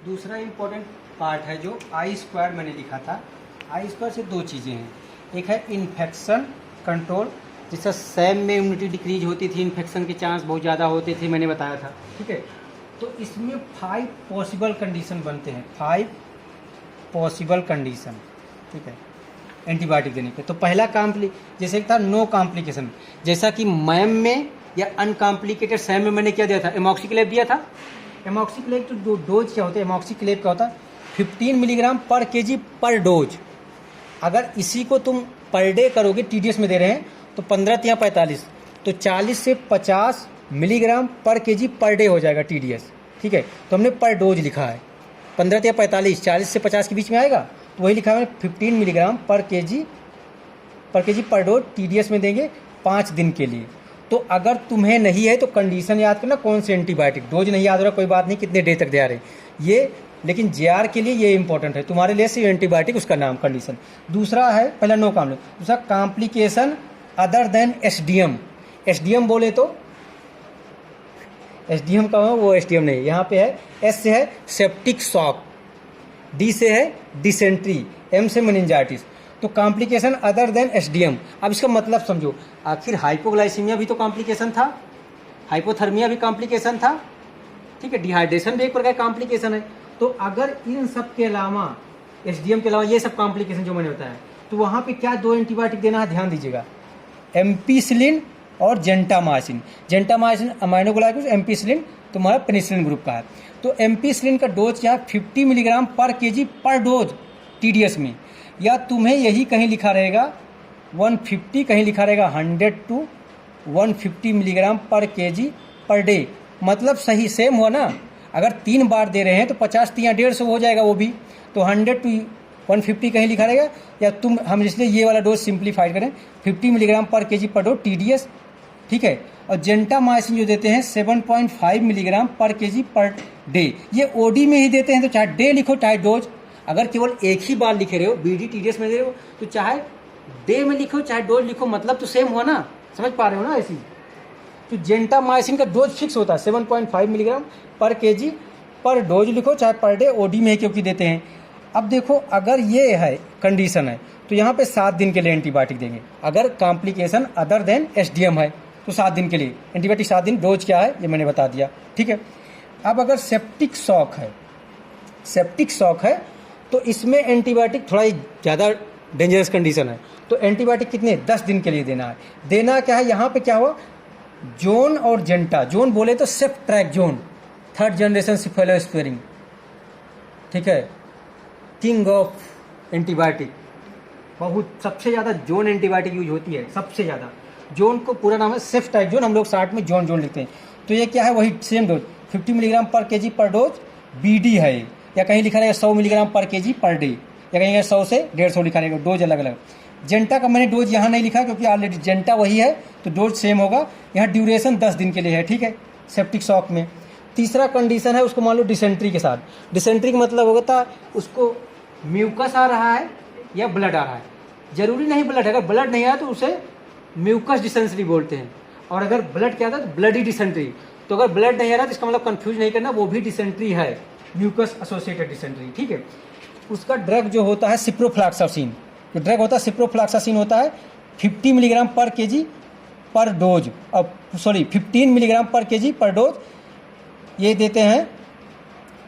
दूसरा important part है जो आई स्क्वायर मैंने लिखा था। आई स्क्वायर से दो चीज़ें हैं, एक है इन्फेक्शन कंट्रोल, जिससे सैम में इम्यूनिटी डिक्रीज होती थी, इन्फेक्शन के चांस बहुत ज़्यादा होते थे, मैंने बताया था। ठीक है, तो इसमें 5 पॉसिबल कंडीशन बनते हैं, 5 पॉसिबल कंडीशन। ठीक है, एंटीबायोटिक देने पे। तो पहला जैसे था नो कॉम्प्लिकेशन, जैसा कि मैम में या अनकॉम्प्लिकेटेड सैम में मैंने क्या दिया था, एमॉक्सिक्लेव दिया था। एमॉक्सिक्लेव तो डोज क्या होता है, एमॉक्सिक्लेव का होता है 15 मिलीग्राम पर केजी पर डोज। अगर इसी को तुम पर डे करोगे, TDS में दे रहे हैं तो 15 या 45, तो 40 से 50 मिलीग्राम पर केजी पर डे हो जाएगा TDS। ठीक है, तो हमने पर डोज लिखा है, 15 या 45, 40 से 50 के बीच में आएगा, तो वही लिखा है 15 मिलीग्राम पर केजी पर डोज TDS में देंगे 5 दिन के लिए। तो अगर तुम्हें नहीं है तो कंडीशन याद करना, कौन से एंटीबायोटिक। डोज नहीं याद हो रहा कोई बात नहीं, कितने डे तक दे रहे ये, लेकिन JR के लिए ये इंपॉर्टेंट है तुम्हारे लिए, सिर्फ एंटीबायोटिक उसका नाम कंडीशन। दूसरा है, पहला नो कॉम्प्लिकेशन, दूसरा complication other than SDM। SDM बोले तो SDM का हो, वो SDM नहीं, यहाँ पे है S से है सेप्टिक शॉक, D से है डिसेंट्री, M से मेनिंजाइटिस। तो कॉम्प्लिकेशन अदर देन SDM। अब इसका मतलब समझो, आखिर हाइपोग्लाइसीमिया भी तो कॉम्प्लिकेशन था, हाइपोथर्मिया भी कॉम्प्लिकेशन था। ठीक है, डिहाइड्रेशन भी एक प्रकार का कॉम्प्लिकेशन है। तो अगर इन सब के अलावा, SDM के अलावा ये सब कॉम्प्लिकेशन जो मैंने बताया, तो वहाँ पे क्या 2 एंटीबायोटिक देना है, ध्यान दीजिएगा, एम्पिसिलिन और जेंटामाइसिन। जेंटामाइसिन अमाइनोग्लाइकोस, एम्पिसिलिन तुम्हारा पेनिसिलिन ग्रुप का है। तो एम्पिसिलिन का डोज क्या है, 50 मिलीग्राम पर केजी पर डोज TDS में, या तुम्हें यही कहीं लिखा रहेगा 150, कहीं लिखा रहेगा 100 to 150 मिलीग्राम पर केजी पर डे। मतलब सही सेम हुआ ना, अगर 3 बार दे रहे हैं तो 50 या 150 हो जाएगा वो भी। तो 100 to 150 कहीं लिखा रहेगा, या हम इसलिए ये वाला डोज सिंप्लीफाइड करें, 50 मिलीग्राम पर केजी पर डोज TDS। ठीक है, और जेंटामाइसिन जो देते हैं 7.5 मिलीग्राम पर केजी पर डे, ये OD में ही देते हैं, तो चाहे डे लिखो चाहे डोज। अगर केवल एक ही बार लिखे रहे हो, BD TDS में दे रहे हो, तो चाहे डे में लिखो चाहे डोज लिखो, मतलब तो सेम हुआ ना, समझ पा रहे हो ना ऐसी। तो जेंटामाइसिन का डोज फिक्स होता है 7.5 मिलीग्राम पर केजी पर डोज लिखो चाहे पर डे, OD में ही क्योंकि देते हैं। अब देखो, अगर ये है कंडीशन है तो यहाँ पे 7 दिन के लिए एंटीबायोटिक देंगे। अगर कॉम्प्लिकेशन अदर देन SDM है तो 7 दिन के लिए एंटीबायोटिक, 7 दिन। डोज क्या है ये मैंने बता दिया। ठीक है, अब अगर सेप्टिक शॉक है तो इसमें एंटीबायोटिक थोड़ा ज़्यादा डेंजरस कंडीशन है। तो एंटीबायोटिक कितने, 10 दिन के लिए देना है। देना क्या है, यहाँ पे क्या हुआ, जोन और जेंटा। जोन बोले तो सेफ्ट्रैक्सोन, 3rd जनरेशन सिफेलोस्पूरिन। ठीक है, किंग ऑफ एंटीबायोटिक, बहुत सबसे ज़्यादा जोन एंटीबायोटिक यूज होती है, सबसे ज़्यादा। जोन को पूरा नाम है सेफ्ट्रैक्सोन, हम लोग शार्ट में जोन लिखते हैं। तो ये क्या है, वही सेम डोज 50 मिलीग्राम पर केजी पर डोज, BD है, या कहीं लिखा रहेगा 100 मिलीग्राम पर केजी पर डे, या कहीं 100 से 150 लिखा रहेगा, डोज अलग अलग। जेंटा का मैंने डोज यहाँ नहीं लिखा क्योंकि ऑलरेडी जेंटा वही है, तो डोज सेम होगा। यहाँ ड्यूरेशन 10 दिन के लिए है। ठीक है, सेप्टिक शॉक में। तीसरा कंडीशन है, उसको मान लो डिसेंट्री के साथ। डिसेंट्री का मतलब होता उसको म्यूकस आ रहा है या ब्लड आ रहा है, जरूरी नहीं ब्लड है, अगर ब्लड नहीं आया तो उसे म्यूकस डिसेंट्री बोलते हैं, और अगर ब्लड क्या आता है तो ब्लडी डिसेंट्री। तो अगर ब्लड नहीं आ रहा तो इसका मतलब कंफ्यूज नहीं करना, वो भी डिसेंट्री है, म्यूकस एसोसिएटेड डिसेंट्री। ठीक है, उसका ड्रग जो होता है सिप्रोफ्लॉक्सासिन, जो ड्रग होता है सिप्रोफ्लॉक्सासिन होता है 50 मिलीग्राम पर केजी पर डोज, अब 15 मिलीग्राम पर केजी पर डोज, ये देते हैं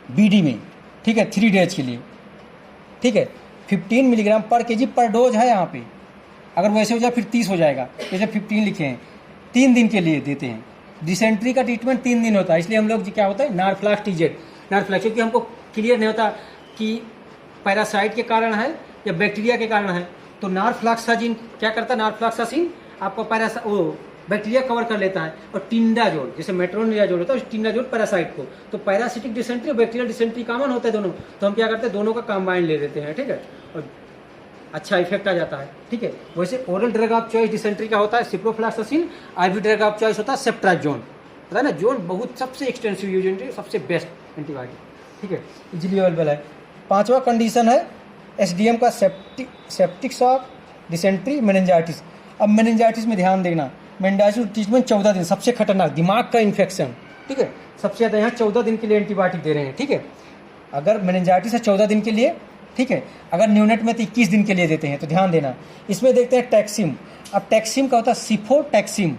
BD में। ठीक है, 3 डेज के लिए। ठीक है, 15 मिलीग्राम पर केजी पर डोज है यहाँ पे। अगर वैसे हो जाए फिर 30 हो जाएगा, जैसे 15 लिखे हैं, 3 दिन के लिए देते हैं। डिसेंट्री का ट्रीटमेंट 3 दिन होता है, इसलिए हम लोग क्या होता है नारफ्लैक्स TZ, नारफ्लैक्स, क्योंकि हमको क्लियर नहीं होता कि पैरासाइट के कारण है या बैक्टीरिया के कारण है। तो नारफ्लैक्सासिन क्या करता है, नारफ्लैक्सासिन आपको वो बैक्टीरिया कवर कर लेता है, और टिंडाजोल, जैसे मेट्रोनिडाजोल होता है, टिंडाजोल पैरासाइट को। तो पैरासिटिक डिसेंट्री और बैक्टीरियल डिसेंट्री कॉमन होता है दोनों, तो हम क्या करते हैं दोनों का कंबाइन ले लेते हैं। ठीक है, और अच्छा इफेक्ट आ जाता है। ठीक है, वैसे oral drug of choice dysentery का होता है ciprofloxacin, IV drug of choice होता है सेफ्ट्रैक्सोन। पता है ना, जोन बहुत सबसे एक्सटेंसिव यूज एंटी, सबसे बेस्ट एंटीबायोटिक। ठीक है, इजीली अवेलेबल है। 5वां कंडीशन है SDM का सेप्टिक शॉक, डिसेंट्री, मेनिंजाइटिस। अब मेनिंजाइटिस में ध्यान देना, मेनिंजाइटिस ट्रीटमेंट 14 दिन, सबसे खतरनाक दिमाग का इन्फेक्शन। ठीक है, सबसे ज़्यादा यहाँ 14 दिन के लिए एंटीबायोटिक दे रहे हैं। ठीक है, अगर मेनिंजाइटिस है 14 दिन के लिए, ठीक है। अगर न्यूनेट में तो 21 दिन के लिए देते हैं, तो ध्यान देना। इसमें देखते हैं टैक्सिम। अब टैक्सिम का होता है सिफोटैक्सिम,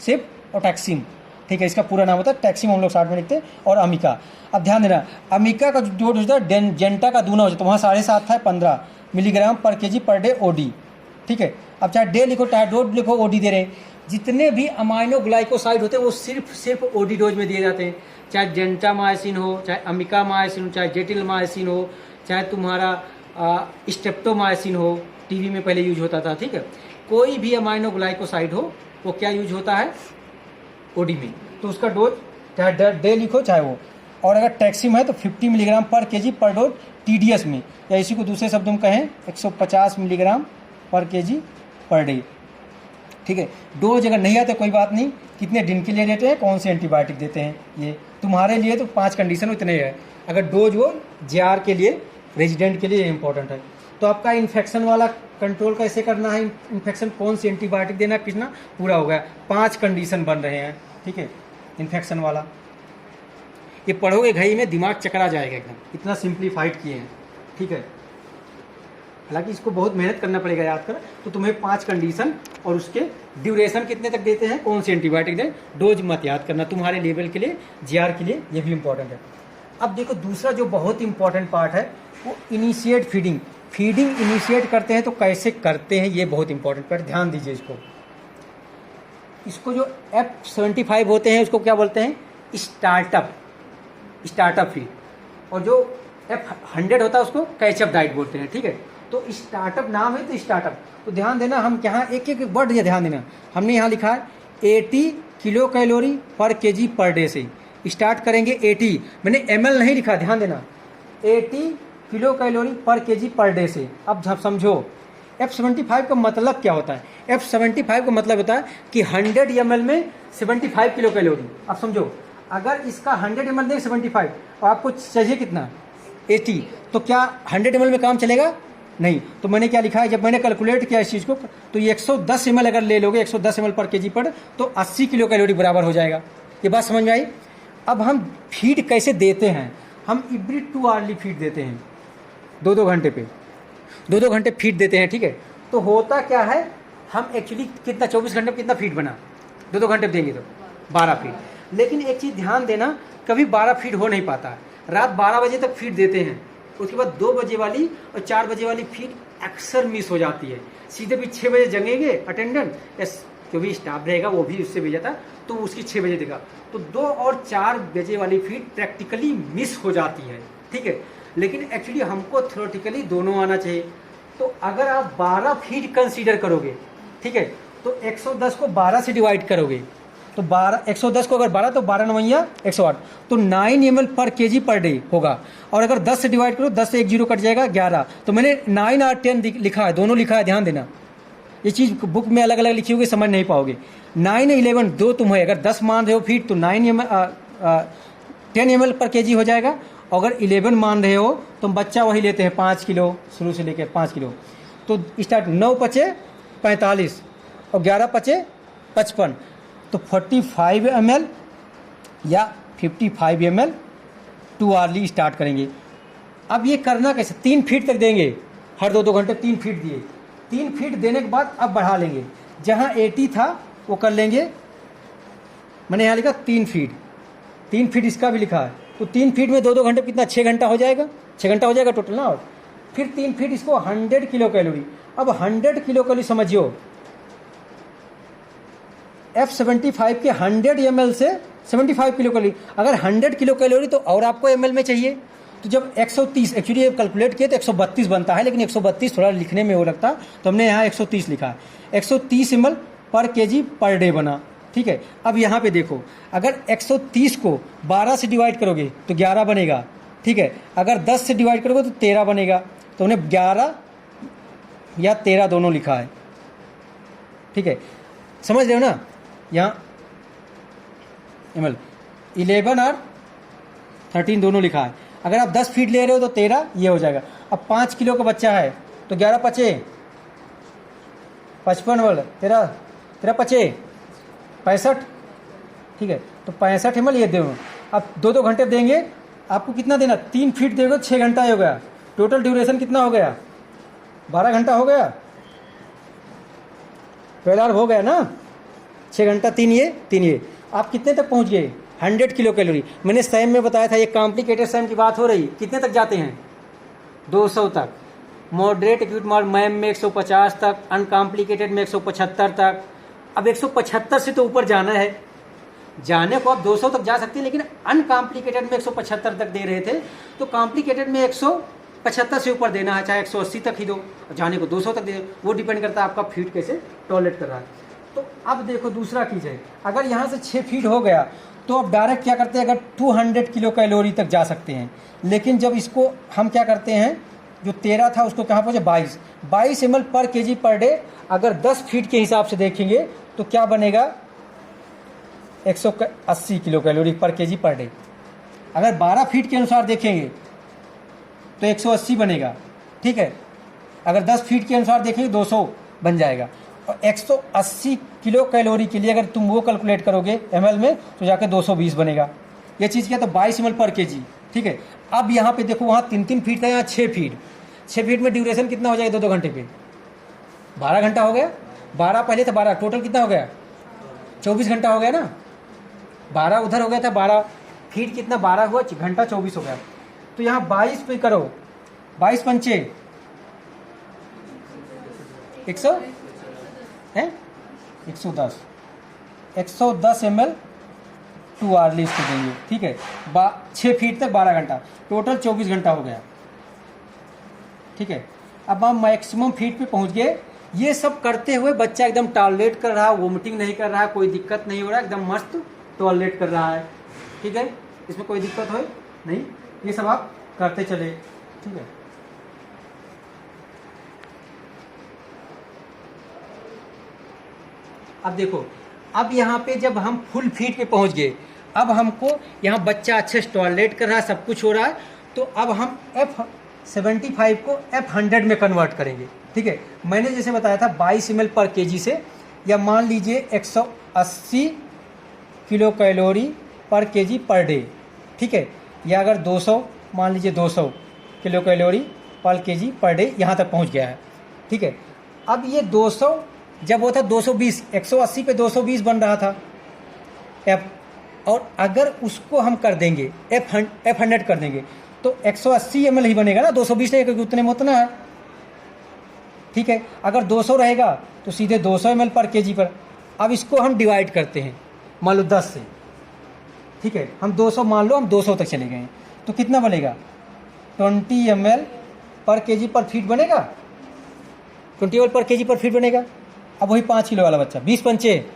सिप और टैक्सिम, ठीक है। इसका पूरा नाम होता है टैक्सिम, हम लोग साथ में लिखते हैं। और अमिका, अब ध्यान देना, अमिका का जो डोज होता है जेंटा का दूना हो जाता है, तो वहाँ 7.5 था, 15 मिलीग्राम पर केजी पर डे ओडी, ठीक है। अब चाहे डे लिखो चाहे डोज लिखो, ओडी दे रहे हैं। जितने भी अमाइनो ग्लाइकोसाइड होते हैं वो सिर्फ ओडी डोज में दिए जाते हैं, चाहे जेंटामाइसिन हो, चाहे अमिकामाइसिन हो, चाहे जेटिलमाइसिन हो, चाहे तुम्हारा स्ट्रेप्टोमाइसिन हो, टीवी में पहले यूज होता था, ठीक है। कोई भी अमाइनो ग्लाइकोसाइड हो वो क्या यूज होता है, ओडी में, तो उसका डोज चाहे डे लिखो चाहे वो। और अगर टैक्सिम है तो 50 मिलीग्राम पर केजी पर डोज टीडीएस में, या इसी को दूसरे शब्दों में कहें 150 मिलीग्राम पर केजी पर डे, ठीक है। डोज अगर नहीं आते कोई बात नहीं, कितने दिन के लिए देते हैं, कौन से एंटीबायोटिक देते हैं, ये तुम्हारे लिए तो 5 कंडीशन इतने ही है। अगर डोज वो जेआर के लिए, रेजिडेंट के लिए इंपॉर्टेंट है। तो आपका इन्फेक्शन वाला कंट्रोल कैसे करना है, इन्फेक्शन कौन सी एंटीबायोटिक देना कितना, पूरा हो गया। 5 कंडीशन बन रहे हैं, ठीक है। इन्फेक्शन वाला ये पढ़ोगे घड़ी में दिमाग चकरा जाएगा एकदम, इतना सिंप्लीफाइड किए हैं, ठीक है। हालांकि इसको बहुत मेहनत करना पड़ेगा याद कर। तो तुम्हें 5 कंडीशन और उसके ड्यूरेशन कितने तक देते हैं, कौन सी एंटीबायोटिक दें, डोज मत याद करना, तुम्हारे लेवल के लिए, जीआर के लिए ये भी इंपॉर्टेंट है। अब देखो दूसरा जो बहुत इंपॉर्टेंट पार्ट है वो इनिशिएट फीडिंग। फीडिंग इनिशिएट करते हैं तो कैसे करते हैं, ये बहुत इंपॉर्टेंट पार्ट, ध्यान दीजिए इसको। इसको जो F75 होते हैं उसको क्या बोलते हैं, स्टार्टअप फीड, और जो F100 होता है उसको कैचअप डाइट बोलते हैं, ठीक है। तो स्टार्टअप नाम है तो स्टार्टअप, तो ध्यान देना, हम यहाँ एक एक वर्ड ये ध्यान देना। हमने यहाँ लिखा है 80 किलो कैलोरी पर केजी पर डे से स्टार्ट करेंगे। 80 मैंने ml नहीं लिखा, ध्यान देना, 80 किलो कैलोरी पर केजी पर डे से। अब समझो F75 का मतलब क्या होता है। F75 का मतलब होता है कि 100 ml में 75 किलो कैलोरी। अब समझो, अगर इसका 100 ml दें 75 और आपको चाहिए कितना 80, तो क्या 100 ml में काम चलेगा, नहीं। तो मैंने क्या लिखा है, जब मैंने कैलकुलेट किया इस चीज़ को, तो ये 110 ml अगर ले लोगे, 110 ml पर केजी पर, तो 80 किलो कैलोरी बराबर हो जाएगा। ये बात समझ में आई। अब हम फीड कैसे देते हैं, हम एवरी 2 आवर्ली फीड देते हैं, 2-2 घंटे पे 2-2 घंटे फीड देते हैं, ठीक है। तो होता क्या है, हम एक्चुअली कितना 24 घंटे में कितना फीड बना, 2-2 घंटे देंगे तो 12 फीड। लेकिन एक चीज़ ध्यान देना, कभी 12 फीड हो नहीं पाता, रात 12 बजे तक फीड देते हैं, उसके बाद 2 बजे वाली और 4 बजे वाली फीड अक्सर मिस हो जाती है। सीधे भी 6 बजे जगेंगे अटेंडेंट, या जो भी स्टाफ रहेगा वो भी उससे भेजा था तो उसकी 6 बजे देगा, तो 2 और 4 बजे वाली फीड प्रैक्टिकली मिस हो जाती है, ठीक है। लेकिन एक्चुअली हमको थ्योरेटिकली दोनों आना चाहिए। तो अगर आप 12 फीड कंसीडर करोगे, ठीक है, तो 110 को 12 से डिवाइड करोगे, तो 110 को अगर 12 तो 12 9 108, तो 9 ml पर केजी पर डे होगा। और अगर 10 से डिवाइड करो, 10 से 1 0 कट जाएगा 11। तो मैंने 9 और 10 लिखा है, दोनों लिखा है, ध्यान देना। ये चीज़ बुक में अलग अलग लिखी होगी, समझ नहीं पाओगे। 9 11 दो तुम है, अगर 10 मान रहे हो फीड तो 10 ml पर केजी हो जाएगा। अगर 11 मान रहे हो तो बच्चा वही लेते हैं 5 किलो, शुरू से लेकर 5 किलो। तो स्टार्ट 9 पचे 45 और 11 पचे 55, तो 45 ml या 55 ml 2 आवर्ली स्टार्ट करेंगे। अब ये करना कैसे, 3 फीड तक देंगे, हर 2-2 घंटे 3 फीड दिए। 3 फीड देने के बाद अब बढ़ा लेंगे, जहाँ 80 था वो कर लेंगे, मैंने यहाँ लिखा 3 फीड, 3 फीड इसका भी लिखा है। तो 3 फीड में 2-2 घंटे कितना, 6 घंटा हो जाएगा, 6 घंटा हो जाएगा टोटल ना। और फिर 3 फीड इसको 100 किलो कैलोरी। अब 100 किलो कैलोरी समझियो, F75 के 100 ml से 75 किलो कैलोरी। अगर 100 किलो कैलोरी तो और आपको ml में चाहिए, तो जब 130, एक्चुअली कैलकुलेट किए तो 132 बनता है, लेकिन 132 थोड़ा लिखने में वो लगता, तो हमने यहाँ 130 लिखा है। 130 ml पर केजी पर डे बना, ठीक है। अब यहाँ पे देखो, अगर 130 को 12 से डिवाइड करोगे तो 11 बनेगा, ठीक है। अगर 10 से डिवाइड करोगे तो 13 बनेगा। तो उन्हें 11 या 13 दोनों लिखा है, ठीक है, समझ रहे हो ना। यहाँ ml 11 और 13 दोनों लिखा है। अगर आप 10 फीड ले रहे हो तो 13 ये हो जाएगा। अब 5 किलो का बच्चा है तो 11 पचे 55 वाला 13 पचे 65, ठीक है। तो 65 ml ये दो। अब 2-2 घंटे देंगे आपको कितना देना, 3 फीट देखो 6 घंटा हो गया, टोटल ड्यूरेशन कितना हो गया, 12 घंटा हो गया, 12 आवर हो गया ना, 6 घंटा 3 ये आप कितने तक पहुंच गए, 100 किलो कैलोरी। मैंने सैम में बताया था, ये कॉम्प्लिकेटेड सैम की बात हो रही, कितने तक जाते हैं, 200 तक, मॉडरेट एक्यूट मैम में 150 तक, अनकॉम्प्लिकेटेड में 175 तक। अब 175 से तो ऊपर जाना है, जाने को आप 200 तक जा सकते हैं, लेकिन अनकॉम्प्लिकेटेड में 175 तक दे रहे थे, तो कॉम्प्लिकेटेड में 175 से ऊपर देना है, चाहे 180 तक ही दो, जाने को 200 तक दे दो, वो डिपेंड करता है आपका फीट कैसे टॉलरेट कर रहा है। तो अब देखो दूसरा चीज़ है, अगर यहाँ से 6 फीट हो गया तो आप डायरेक्ट क्या करते हैं, अगर 200 किलो कैलोरी तक जा सकते हैं, लेकिन जब इसको हम क्या करते हैं, जो 13 था उसको कहाँ पहुँचे, 22 ml पर kg पर डे। अगर 10 फीट के हिसाब से देखेंगे तो क्या बनेगा, 180 किलो कैलोरी पर kg पर डे। अगर 12 फीट के अनुसार देखेंगे तो 180 बनेगा, ठीक है। अगर 10 फीट के अनुसार देखेंगे 200 बन जाएगा। और 180 किलो कैलोरी के लिए अगर तुम वो कैलकुलेट करोगे ml में तो जाके 220 बनेगा। ये चीज़ क्या, तो 22 ml पर kg, ठीक है। अब यहाँ पे देखो, वहाँ 3 फीट था, यहाँ 6 फीट में ड्यूरेशन कितना हो जाएगा, 2 घंटे पे 12 घंटा हो गया, 12 पहले था 12, टोटल कितना हो गया, 24 घंटा हो गया ना, 12 उधर हो गया था, 12 फीट कितना, 12 हुआ, घंटा 24 हो गया। तो यहाँ 22 पे करो, 22 पंचे 100 है, 110 ml 2 आवर्ली इसको देंगे, ठीक है। 6 फीट तक 12 घंटा, टोटल 24 घंटा हो गया, ठीक है। अब हम मैक्सिमम फीट पे पहुंच गए। ये सब करते हुए बच्चा एकदम टॉलरेट कर रहा है, वोमिटिंग नहीं कर रहा है, कोई दिक्कत नहीं हो रहा है, एकदम मस्त टॉलरेट कर रहा है, ठीक है। इसमें कोई दिक्कत हो नहीं, ये सब आप करते चले, ठीक है। अब देखो, अब यहाँ पे जब हम फुल फीट पे पहुँच गए, अब हमको यहाँ बच्चा अच्छे से टॉलरेट कर रहा है, सब कुछ हो रहा है, तो अब हम F75 को F100 में कन्वर्ट करेंगे, ठीक है। मैंने जैसे बताया था 22 ml पर kg से, या मान लीजिए 180 किलो कैलोरी पर kg पर डे, ठीक है। या अगर 200, मान लीजिए 200 किलो कैलोरी पर kg पर डे यहाँ तक पहुँच गया है, ठीक है। अब ये 200 जब वो था 220, 180 पे 220 बन रहा था F, और अगर उसको हम कर देंगे F100 कर देंगे तो 180 ml ही बनेगा ना, 220 नहीं, क्योंकि उतने में उतना है, ठीक है। अगर 200 रहेगा तो सीधे 200 ml पर kg पर। अब इसको हम डिवाइड करते हैं, मान लो 10 से, ठीक है। हम 200 मान लो, हम 200 तक चले गए हैं, तो कितना बनेगा, 20 ml पर kg पर फीट बनेगा, 20 ml पर kg पर फीट बनेगा। अब वही 5 किलो वाला बच्चा, 20 पंचे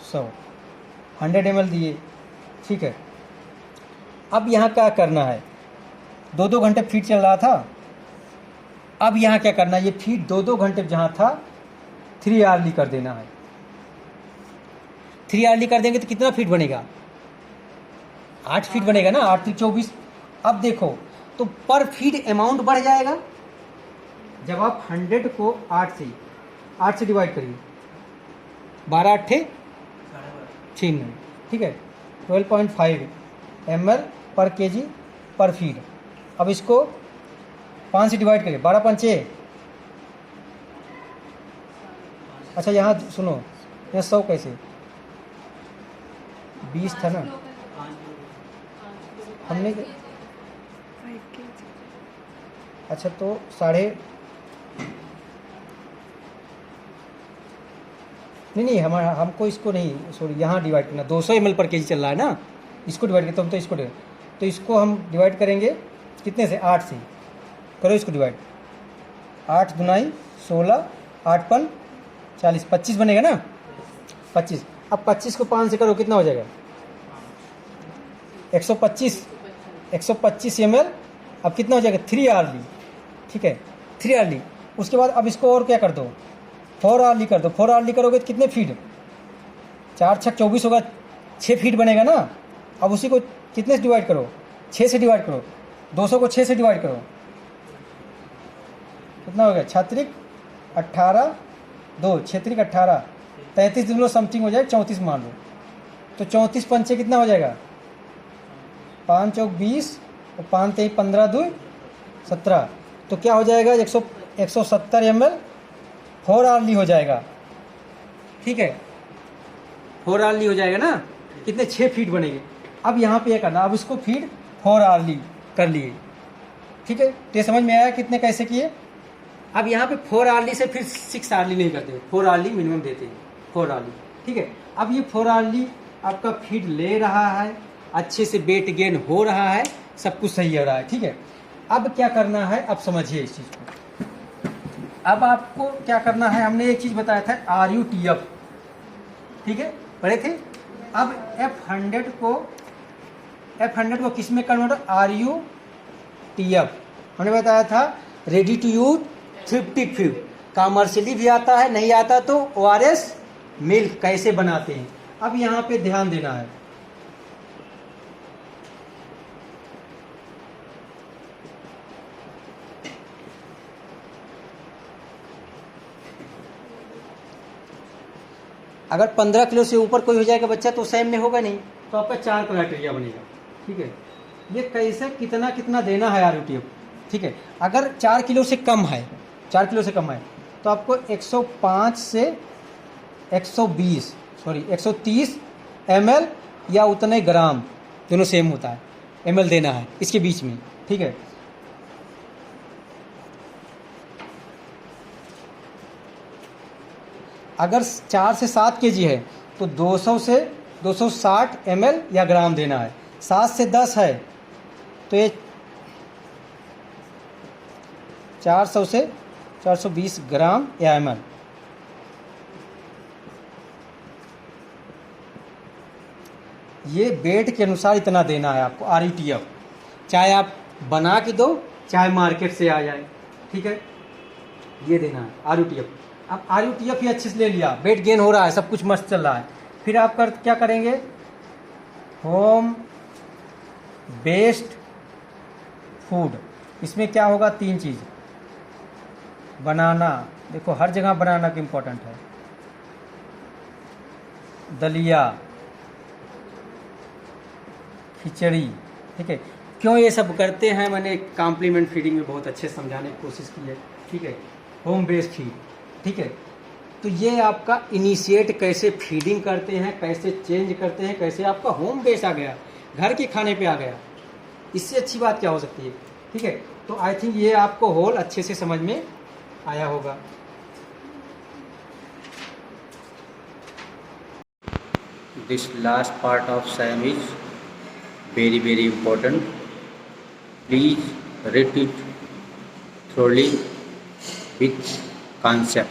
100, 100 ml दिए, ठीक है। अब यहाँ क्या करना है, 2-2 घंटे फीट चल रहा था, अब यहाँ क्या करना है, ये फीट 2-2 घंटे जहाँ था 3 आवर्ली कर देना है। 3 आवर्ली कर देंगे तो कितना फीट बनेगा, 8 फीट बनेगा ना, 8 3 24। अब देखो तो पर फीट अमाउंट बढ़ जाएगा, जब आप 100 को 8 से डिवाइड करिए, 12 8 6, ठीक है, 12.5 ml पर kg पर फीट। अब इसको 5 से डिवाइड करिए, 12 पंचे, अच्छा यहाँ सुनो, यहाँ 100 कैसे, 20 था ना हमने, अच्छा तो नहीं हमारा, हमको इसको नहीं, सॉरी यहाँ डिवाइड करना, 200 ml पर kg चल रहा है ना, इसको डिवाइड करते हम, तो इसको डिवाइड, तो इसको हम डिवाइड करेंगे कितने से, 8 से, करो इसको डिवाइड, 8 दूनाई 16, 8 पन 40, 25 बनेगा ना, 25। अब 25 को 5 से करो, कितना हो जाएगा, 125 ml। अब कितना हो जाएगा, 3 आवर्ली, ठीक है, 3 आवर्ली। उसके बाद अब इसको और क्या कर दो, 4 आवर्ली कर दो। 4 आवर्ली करोगे तो कितने फीट, 4 6 24 होगा, 6 फीट बनेगा ना। अब उसी को कितने से डिवाइड करो, 6 से डिवाइड करो, 200 को 6 से डिवाइड करो, कितना हो गया, 6 18 2 6 18 33 समथिंग हो जाएगा, 34 मान लो, तो 34 पंचे कितना हो जाएगा, 5 चौक 20 और 5 तेईस 15 2 17, तो क्या हो जाएगा 170 ml 4 आवर्ली हो जाएगा। ठीक है, 4 आवर्ली हो जाएगा ना, कितने 6 फीट बनेंगे। अब यहाँ पे ये करना, अब इसको फीड 4 आवर्ली कर लिए। ठीक है, तो ये समझ में आया कितने कैसे किए। अब यहाँ पे 4 आवर्ली से फिर 6 आवर्ली नहीं करते, 4 आवर्ली मिनिमम देते हैं, 4 आवर्ली। ठीक है, अब ये 4 आवर्ली आपका फीड ले रहा है, अच्छे से वेट गेन हो रहा है, सब कुछ सही हो रहा है। ठीक है, अब क्या करना है, अब समझिए इस चीज़ को। अब आपको क्या करना है, हमने एक चीज़ बताया था RUTF, ठीक है, पढ़े थे। अब F100 को किस में कन्वर्ट, RUTF हमने बताया था, रेडी टू यूज 50 कॉमर्शियली भी आता है, नहीं आता तो ORS मिल्क कैसे बनाते हैं। अब यहाँ पे ध्यान देना है, अगर 15 किलो से ऊपर कोई हो जाएगा बच्चा तो सेम में होगा नहीं, तो आपका 4 क्राइटेरिया बनेगा। ठीक है, ये कैसे कितना कितना देना है RUTF। ठीक है, अगर 4 किलो से कम है, 4 किलो से कम है तो आपको 105 से 130 ml या उतने ग्राम, दोनों सेम होता है, ml देना है इसके बीच में। ठीक है, अगर 4 से 7 kg है तो 200 से 260 ml या ग्राम देना है। 7 से 10 है तो ये 400 से 420 ग्राम या ml। ये वेट के अनुसार इतना देना है आपको RUTF, चाहे आप बना के दो चाहे मार्केट से आ जाए। ठीक है, ये देना है RUTF। अब RUTF ही अच्छे से ले लिया, वेट गेन हो रहा है, सब कुछ मस्त चल रहा है, फिर आप क्या करेंगे, होम बेस्ड फूड। इसमें क्या होगा, 3 चीज़, बनाना, देखो हर जगह बनाना की इम्पोर्टेंट है, दलिया, खिचड़ी। ठीक है, क्यों ये सब करते हैं, मैंने कॉम्प्लीमेंट फीडिंग में बहुत अच्छे समझाने की कोशिश की है। ठीक है, होम बेस्ड फीड। ठीक है, तो ये आपका इनिशिएट कैसे फीडिंग करते हैं, कैसे चेंज करते हैं, कैसे आपका होम बेस्ड आ गया, घर के खाने पे आ गया, इससे अच्छी बात क्या हो सकती है। ठीक है, तो आई थिंक ये आपको होल अच्छे से समझ में आया होगा। This last part of SAM is very important. Please read it thoroughly with concept.